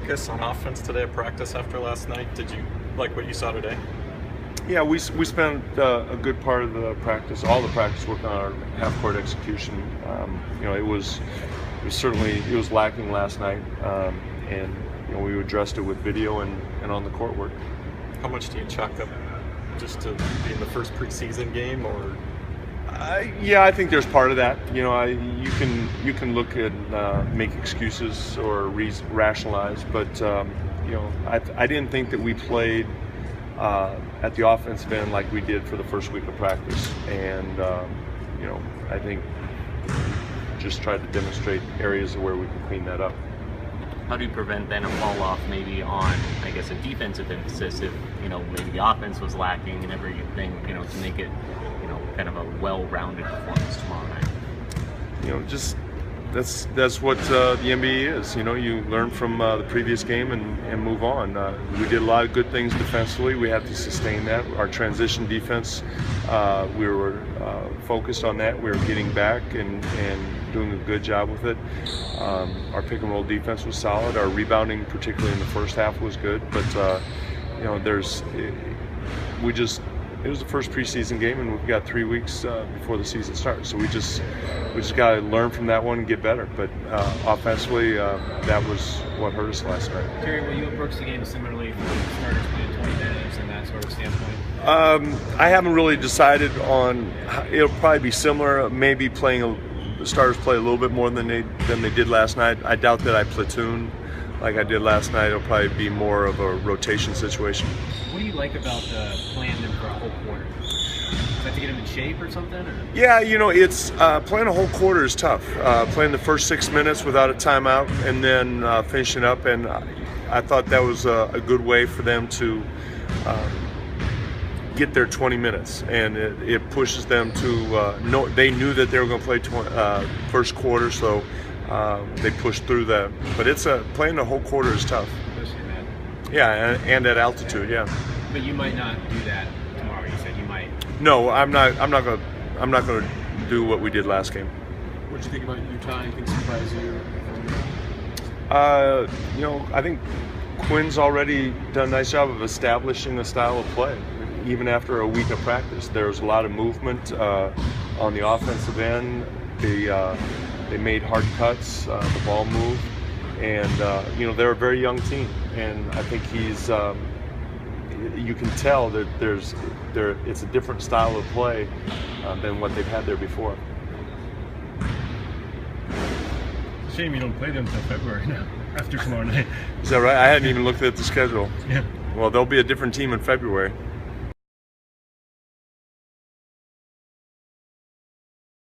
focus on offense today at practice after last night? Did you like what you saw today? Yeah, we spent a good part of the practice, all the practice, working on our half-court execution. It was lacking last night, and we addressed it with video and on the court work. How much do you chalk up just to being the first preseason game, or? Yeah, I think there's part of that. You can look and make excuses or rationalize, but I didn't think that we played at the offensive end like we did for the first week of practice, and I think just tried to demonstrate areas where we can clean that up. How do you prevent then a fall off maybe on, I guess, a defensive emphasis if maybe the offense was lacking and everything, to make it kind of a well-rounded performance tomorrow night? Just that's what the NBA is. You learn from the previous game and move on. We did a lot of good things defensively. We have to sustain that. Our transition defense, we were focused on that. We were getting back and doing a good job with it. Our pick and roll defense was solid. Our rebounding, particularly in the first half, was good. But it was the first preseason game, and we've got 3 weeks before the season starts. So we just got to learn from that one and get better. But offensively, that was what hurt us last night. Terry, will you approach the game similarly for the starters playing 20 minutes and that sort of standpoint? I haven't really decided on. It'll probably be similar. Maybe the starters play a little bit more than they did last night. I doubt that I platoon like I did last night. It'll probably be more of a rotation situation. What do you like about playing them for a whole quarter? Is that to get them in shape or something? Or? Yeah, it's playing a whole quarter is tough. Playing the first 6 minutes without a timeout and then finishing up, and I thought that was a good way for them to get their 20 minutes, and it pushes them to they knew that they were going to play first quarter, so they pushed through that. But playing the whole quarter is tough. Yeah, and at altitude, yeah. But you might not do that tomorrow. You said you might. No, I'm not gonna do what we did last game. What did you think about Utah? Anything surprise you? I think Quinn's already done a nice job of establishing a style of play. Even after a week of practice, there was a lot of movement on the offensive end. They made hard cuts. The ball moved. And they're a very young team, and I think you can tell that it's a different style of play than what they've had there before. Shame you don't play them until February now, after tomorrow night. Is that right? I hadn't even looked at the schedule. Yeah. Well, they'll be a different team in February.